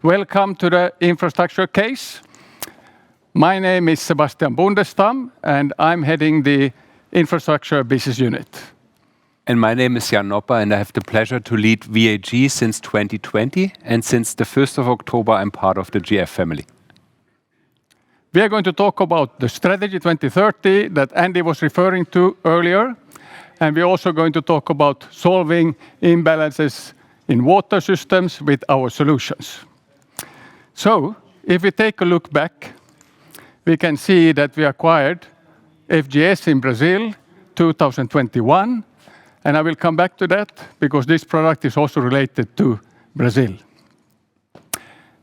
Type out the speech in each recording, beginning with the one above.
Welcome to the infrastructure case. My name is Sebastian Bondestam, and I'm heading the infrastructure business unit. And my name is Nopper, and I have the pleasure to lead VAG since 2020, and since the 1st of October, I'm part of the GF family. We are going to talk about the strategy 2030 that Andy was referring to earlier, and we're also going to talk about solving imbalances in water systems with our solutions. So, if we take a look back, we can see that we acquired FGS in Brazil 2021, and I will come back to that because this product is also related to Brazil.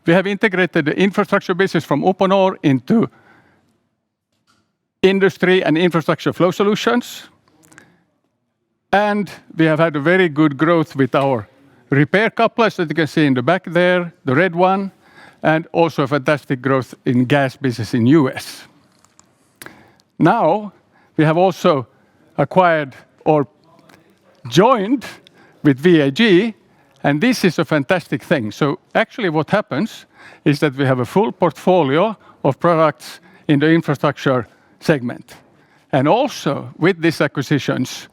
We have integrated the infrastructure business from Uponor into industry and infrastructure flow solutions, and we have had a very good growth with our repair couplers that you can see in the back there, the red one, and also a fantastic growth in gas business in US. Now, we have also acquired or joined with VAG, and this is a fantastic thing. So actually what happens is that we have a full portfolio of products in the infrastructure segment. And also with these acquisitions,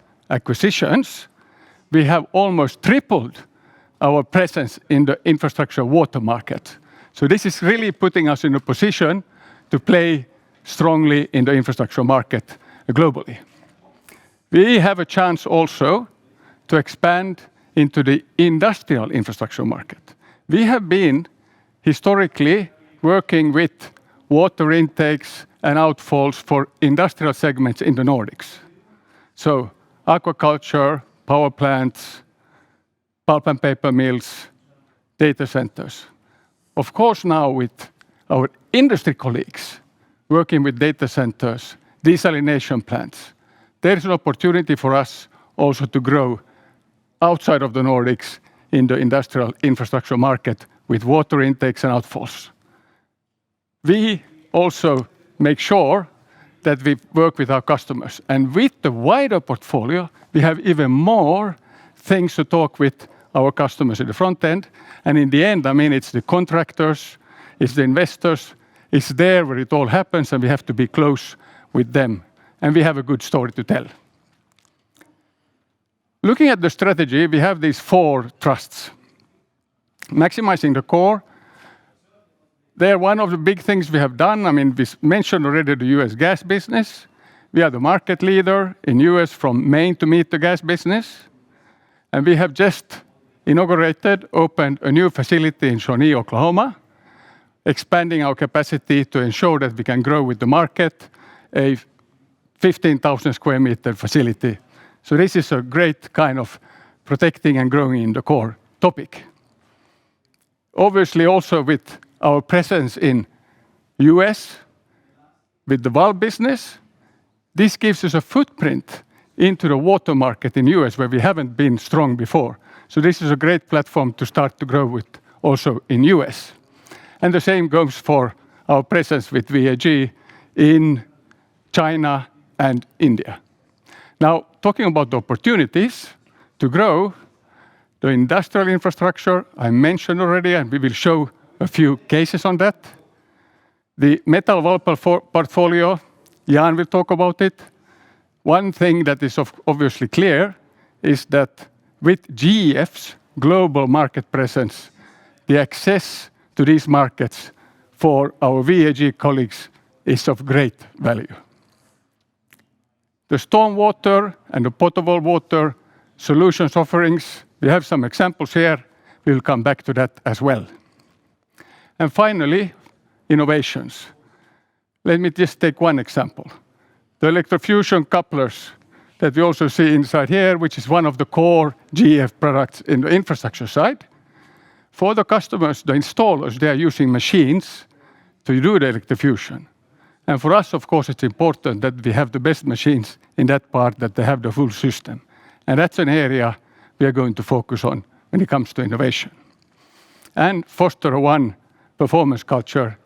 we have almost tripled our presence in the infrastructure water market. So this is really putting us in a position to play strongly in the infrastructure market globally. We have a chance also to expand into the industrial infrastructure market. We have been historically working with water intakes and outfalls for industrial segments in the Nordics. So aquaculture, power plants, pulp and paper mills, data centers. Of course, now with our industry colleagues working with data centers, desalination plants, there is an opportunity for us also to grow outside of the Nordics in the industrial infrastructure market with water intakes and outfalls. We also make sure that we work with our customers. And with the wider portfolio, we have even more things to talk with our customers in the front end. And in the end, I mean, it's the contractors, it's the investors, it's there where it all happens, and we have to be close with them. And we have a good story to tell. Looking at the strategy, we have these 4 trusts. Maximizing the core. They're one of the big things we have done. I mean, we mentioned already the US gas business. We are the market leader in US from main to meet the gas business. And we have just opened a new facility in Shawnee, Oklahoma, expanding our capacity to ensure that we can grow with the market, a 15,000 square meter facility. So this is a great kind of protecting and growing in the core topic. Obviously also with our presence in US, with the valve business, this gives us a footprint into the water market in US where we haven't been strong before. So this is a great platform to start to grow with also in US. And the same goes for our presence with VAG in China and India. Now, talking about the opportunities to grow, the industrial infrastructure I mentioned already, and we will show a few cases on that. The metal valve portfolio, Jan will talk about it. One thing that is obviously clear is that with GEF's global market presence, the access to these markets for our VAG colleagues is of great value. The stormwater and the potable water solutions offerings, we have some examples here. We'll come back to that as well. And finally, innovations. Let me just take one example. The electrofusion couplers that we also see inside here, which is one of the core GF products in the infrastructure side. For the customers, the installers, they are using machines to do the electrofusion. And for us, of course, it's important that we have the best machines in that part, that they have the full system. And that's an area we are going to focus on when it comes to innovation. And foster one performance culture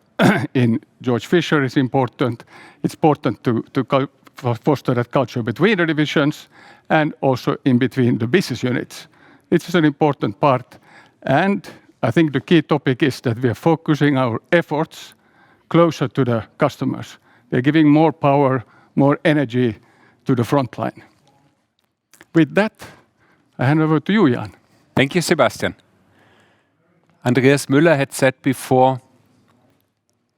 in George Fisher is important. It's important to foster that culture between the divisions and also in between the business units. It is an important part. And I think the key topic is that we are focusing our efforts closer to the customers. They're giving more power, more energy to the front line. With that, I hand over to you, Jan. Thank you, Sebastian. Andreas Müller had said before,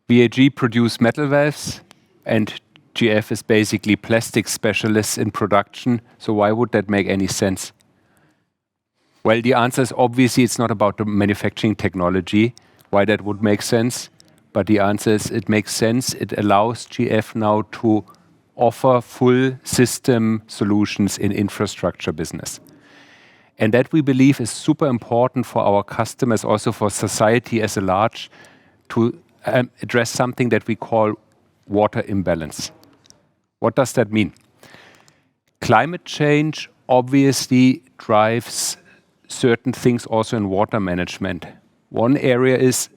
VAG produce metal valves and GF is basically plastic specialists in production. So why would that make any sense? Well, the answer is obviously it's not about the manufacturing technology, why that would make sense. But the answer is it makes sense. It allows GF now to offer full system solutions in infrastructure business. And that we believe is super important for our customers, also for society as a large, to address something that we call water imbalance. What does that mean? Climate change obviously drives certain things also in water management. One area is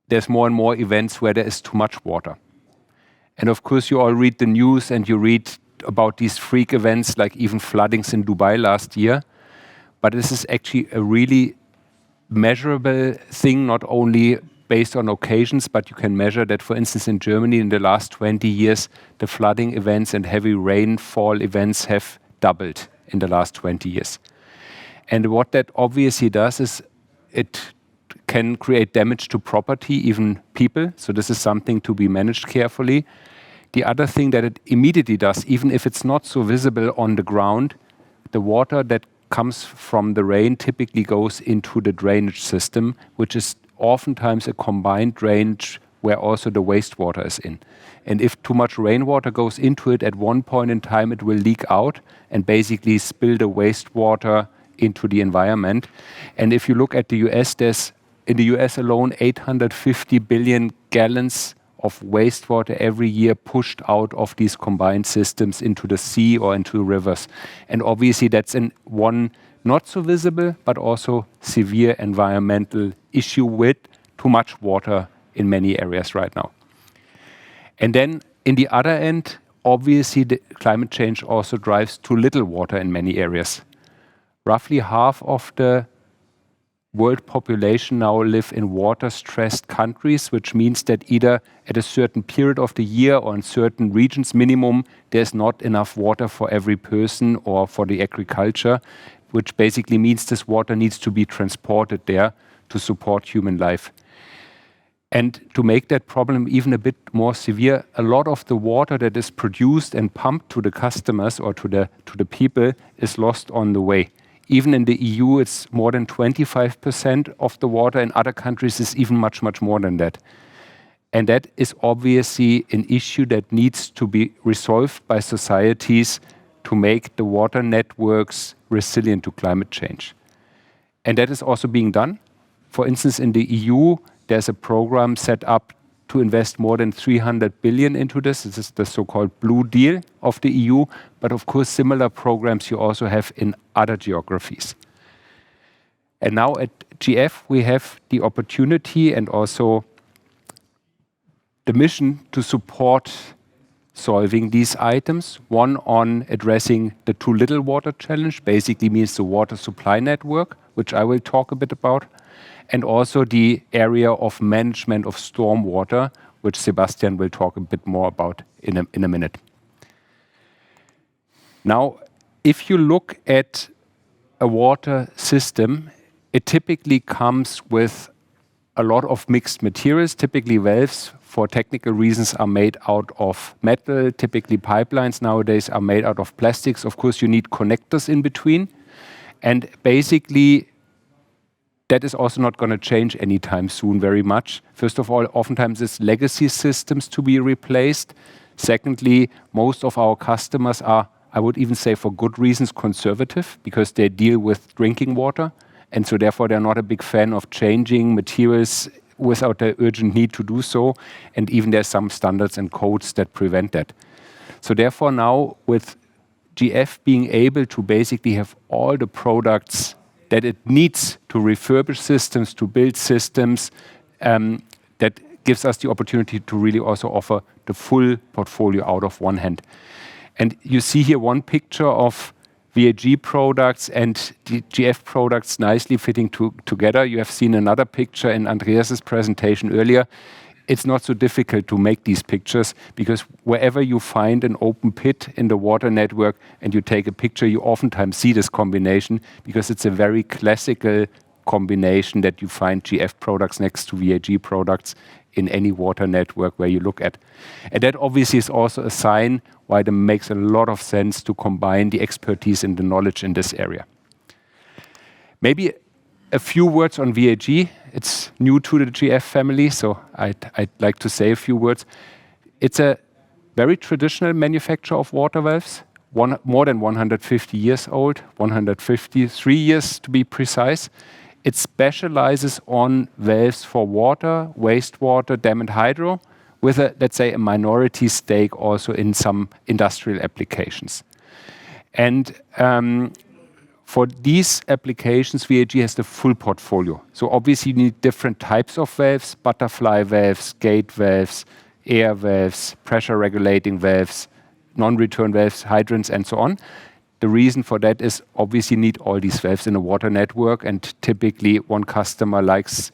there's more and more events where there is too much water. And of course, you all read the news and you read about these freak events like even floodings in Dubai last year. But this is actually a really measurable thing, not only based on occasions, but you can measure that, for instance, in Germany in the last 20 years, the flooding events and heavy rainfall events have doubled in the last 20 years. And what that obviously does is it can create damage to property, even people. So this is something to be managed carefully. The other thing that it immediately does, even if it's not so visible on the ground, the water that comes from the rain typically goes into the drainage system, which is oftentimes a combined drainage where also the wastewater is in. And if too much rainwater goes into it, at one point in time it will leak out and basically spill the wastewater into the environment. And if you look at the US, there's in the US alone 850 billion gallons of wastewater every year pushed out of these combined systems into the sea or into rivers. And obviously that's in one not so visible, but also severe environmental issue with too much water in many areas right now. And then in the other end, obviously the climate change also drives too little water in many areas. Roughly half of the world population now live in water-stressed countries, which means that either at a certain period of the year or in certain regions minimum, there's not enough water for every person or for the agriculture, which basically means this water needs to be transported there to support human life. And to make that problem even a bit more severe, a lot of the water that is produced and pumped to the customers or to the people is lost on the way. Even in the EU, it's more than 25% of the water. In other countries, it's even much, much more than that. And that is obviously an issue that needs to be resolved by societies to make the water networks resilient to climate change. And that is also being done. For instance, in the EU, there's a program set up to invest more than 300 billion into this. This is the so-called Blue Deal of the EU. But of course, similar programs you also have in other geographies. And now at GF, we have the opportunity and also the mission to support solving these items. One on addressing the too little water challenge, basically means the water supply network, which I will talk a bit about. And also the area of management of stormwater, which Sebastian will talk a bit more about in a minute. Now, if you look at a water system, it typically comes with a lot of mixed materials. Typically valves, for technical reasons, are made out of metal. Typically pipelines nowadays are made out of plastics. Of course, you need connectors in between. And basically, that is also not going to change anytime soon very much. First of all, oftentimes it's legacy systems to be replaced. Secondly, most of our customers are, I would even say for good reasons, conservative because they deal with drinking water. And so therefore they're not a big fan of changing materials without the urgent need to do so. And even there's some standards and codes that prevent that. So therefore now with GF being able to basically have all the products that it needs to refurbish systems, to build systems, that gives us the opportunity to really also offer the full portfolio out of one hand. And you see here one picture of VAG products and the GF products nicely fitting together. You have seen another picture in Andreas's presentation earlier. It's not so difficult to make these pictures because wherever you find an open pit in the water network and you take a picture, you oftentimes see this combination because it's a very classical combination that you find GF products next to VAG products in any water network where you look at. And that obviously is also a sign why it makes a lot of sense to combine the expertise and the knowledge in this area. Maybe a few words on VAG. It's new to the GF family, so I'd like to say a few words. It's a very traditional manufacturer of water valves, more than 150 years old, 153 years to be precise. It specializes on valves for water, wastewater, dam and hydro, with a, let's say, a minority stake also in some industrial applications. And for these applications, VAG has the full portfolio. So obviously you need different types of valves, butterfly valves, gate valves, air valves, pressure regulating valves, non-return valves, hydrants, and so on. The reason for that is obviously you need all these valves in a water network, and typically one customer likes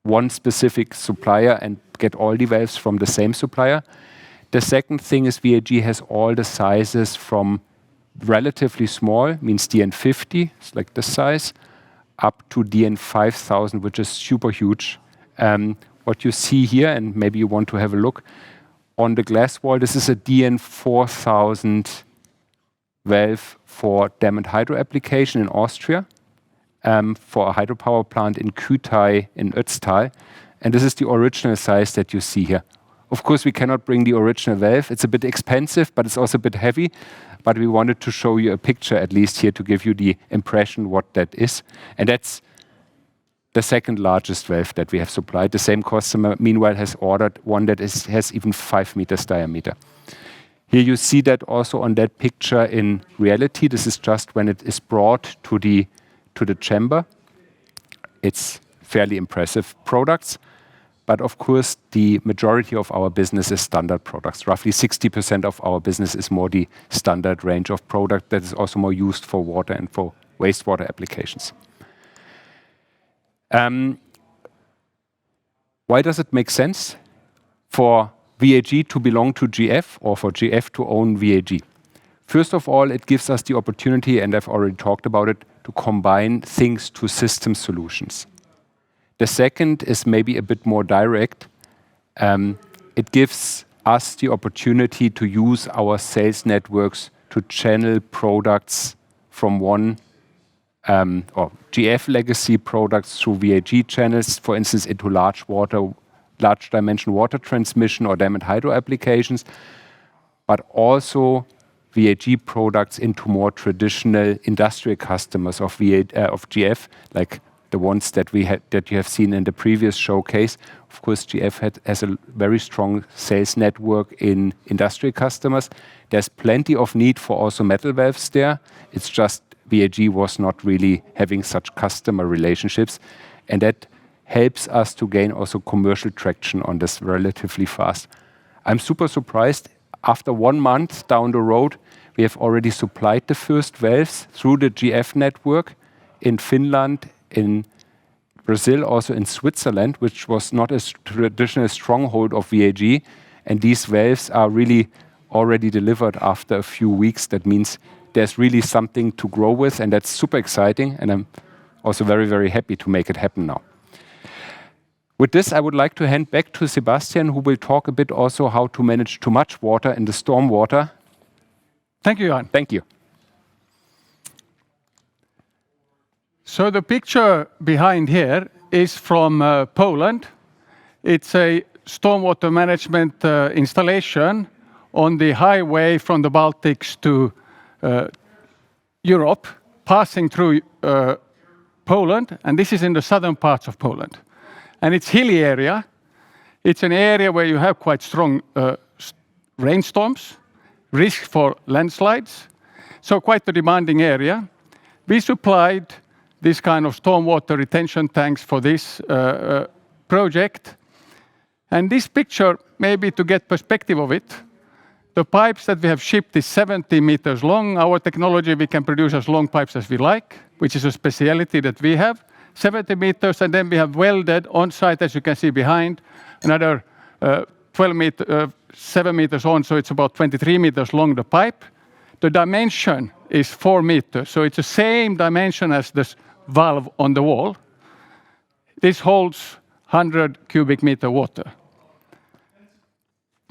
one specific supplier and get all the valves from the same supplier. The second thing is VAG has all the sizes from relatively small, means DN50, it's like this size, up to DN5000, which is super huge. What you see here, and maybe you want to have a look, on the glass wall, this is a DN4000 valve for dam and hydro application in Austria, for a hydropower plant in Kütai in Ötztal. And this is the original size that you see here. Of course, we cannot bring the original valve. It's a bit expensive, but it's also a bit heavy. But we wanted to show you a picture at least here to give you the impression what that is. And that's the second largest valve that we have supplied. The same customer, meanwhile, has ordered one that has even 5 meters diameter. Here you see that also on that picture in reality. This is just when it is brought to the chamber. It's fairly impressive products. But of course, the majority of our business is standard products. Roughly 60% of our business is more the standard range of product that is also more used for water and for wastewater applications. Why does it make sense for VAG to belong to GF or for GF to own VAG? First of all, it gives us the opportunity, and I've already talked about it, to combine things to system solutions. The second is maybe a bit more direct. It gives us the opportunity to use our sales networks to channel products from one or GF legacy products through VAG channels, for instance, into large dimension water transmission or dam and hydro applications, but also VAG products into more traditional industrial customers of GF, like the ones that you have seen in the previous showcase. Of course, GF has a very strong sales network in industrial customers. There's plenty of need for also metal valves there. It's just VAG was not really having such customer relationships, and that helps us to gain also commercial traction on this relatively fast. I'm super surprised. After 1 month down the road, we have already supplied the first valves through the GF network in Finland, in Brazil, also in Switzerland, which was not a traditional stronghold of VAG. And these valves are really already delivered after a few weeks. That means there's really something to grow with, and that's super exciting. And I'm also very, very happy to make it happen now. With this, I would like to hand back to Sebastian, who will talk a bit also how to manage too much water in the stormwater. Thank you, Jan. Thank you. So the picture behind here is from Poland. It's a stormwater management installation on the highway from the Baltics to Europe, passing through Poland, and this is in the southern parts of Poland. And it's hilly area. It's an area where you have quite strong rainstorms, risk for landslides, so quite a demanding area. We supplied this kind of stormwater retention tanks for this project. And this picture, maybe to get perspective of it, The pipes that we have shipped is 70 meters long. Our technology, we can produce as long pipes as we like, which is a speciality that we have. 70 meters, and then we have welded on site, as you can see behind, another 7 meters on, so it's about 23 meters long, the pipe. The dimension is 4 meters, so it's the same dimension as this valve on the wall. This holds 100 cubic meter water.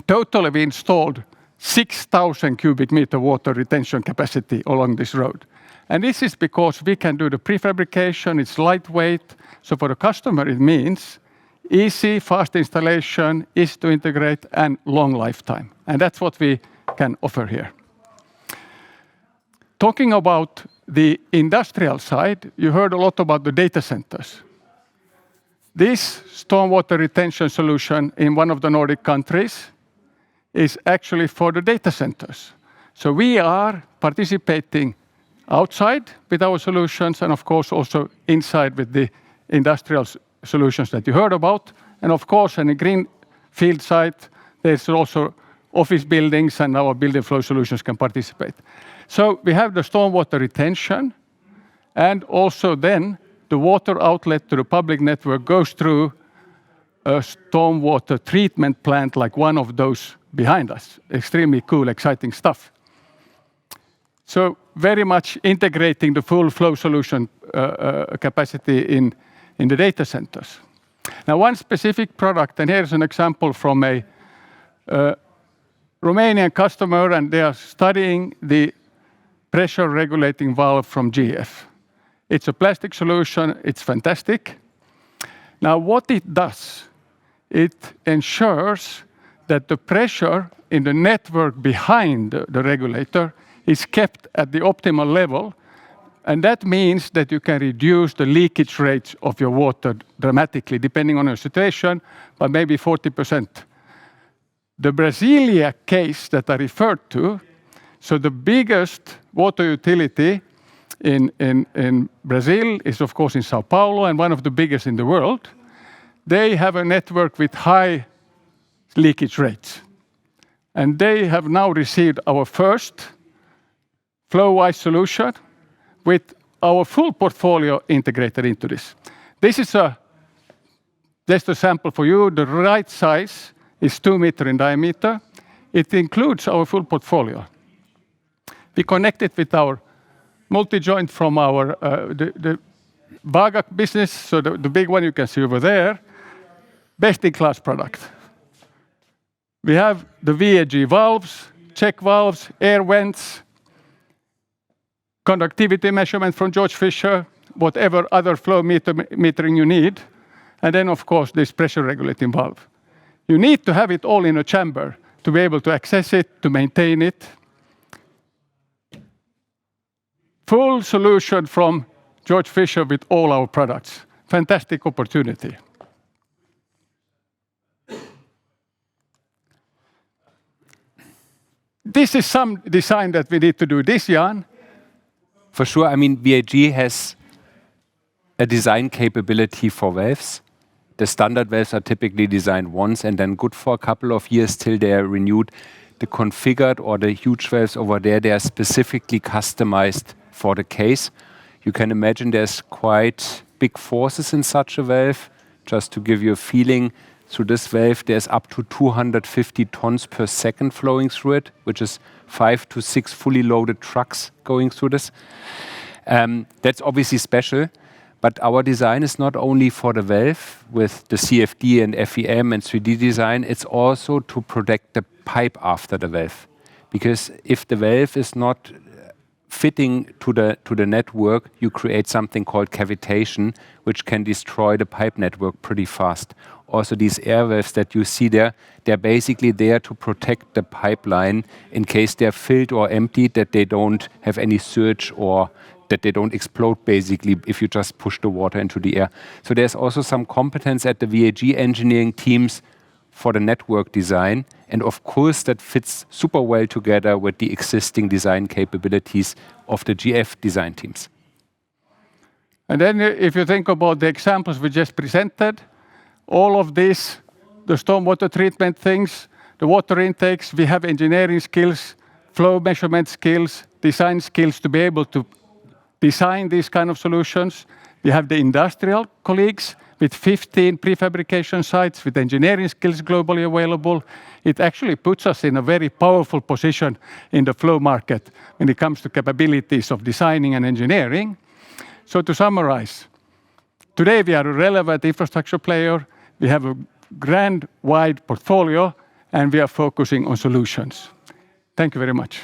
Totally, we installed 6,000 cubic meter water retention capacity along this road. And this is because we can do the prefabrication, it's lightweight, so for the customer it means easy, fast installation, easy to integrate, and long lifetime. And that's what we can offer here. Talking about the industrial side, you heard a lot about the data centers. This stormwater retention solution in one of the Nordic countries is actually for the data centers. So we are participating outside with our solutions and of course also inside with the industrial solutions that you heard about. And of course, in a greenfield site, there's also office buildings and our building flow solutions can participate. So we have the stormwater retention, and also then the water outlet to the public network goes through a stormwater treatment plant like one of those behind us. Extremely cool, exciting stuff. So very much integrating the full flow solution capacity in the data centers. Now one specific product, and here's an example from a Romanian customer, and they are studying the pressure regulating valve from GF. It's a plastic solution, it's fantastic. Now what it does, it ensures that the pressure in the network behind the regulator is kept at the optimal level, and that means that you can reduce the leakage rates of your water dramatically, depending on your situation, by maybe 40%. The Brasilia case that I referred to, so the biggest water utility in Brazil is of course in Sao Paulo and one of the biggest in the world. They have a network with high leakage rates. And they have now received our first flow-wise solution with our full portfolio integrated into this. This is just a sample for you. The right size is 2 meters in diameter. It includes our full portfolio. We connect it with our multi-joint from our the Vaga business, so the big one you can see over there. Best-in-class product. We have the VAG valves, check valves, air vents, conductivity measurement from George Fisher, whatever other flow metering you need, and then of course this pressure regulating valve. You need to have it all in a chamber to be able to access it, to maintain it. Full solution from George Fisher with all our products. Fantastic opportunity. This is some design that we need to do this, Jan. For sure, I mean, VAG has a design capability for valves. The standard valves are typically designed once and then good for a couple of years till they are renewed. The configured or the huge valves over there, they are specifically customized for the case. You can imagine there's quite big forces in such a valve. Just to give you a feeling, through this valve, there's up to 250 tons per second flowing through it, which is 5 to 6 fully loaded trucks going through this. That's obviously special, but our design is not only for the valve with the CFD and FEM and 3D design, it's also to protect the pipe after the valve. Because if the valve is not fitting to the network, you create something called cavitation, which can destroy the pipe network pretty fast. Also, these air valves that you see there, they're basically there to protect the pipeline in case they're filled or emptied, that they don't have any surge or that they don't explode basically if you just push the water into the air. So there's also some competence at the VAG engineering teams for the network design. And of course, that fits super well together with the existing design capabilities of the GF design teams. And then if you think about the examples we just presented, all of this, the stormwater treatment things, the water intakes, we have engineering skills, flow measurement skills, design skills to be able to design these kind of solutions. We have the industrial colleagues with 15 prefabrication sites with engineering skills globally available. It actually puts us in a very powerful position in the flow market when it comes to capabilities of designing and engineering. So to summarize, today we are a relevant infrastructure player. We have a grand, wide portfolio, and we are focusing on solutions. Thank you very much.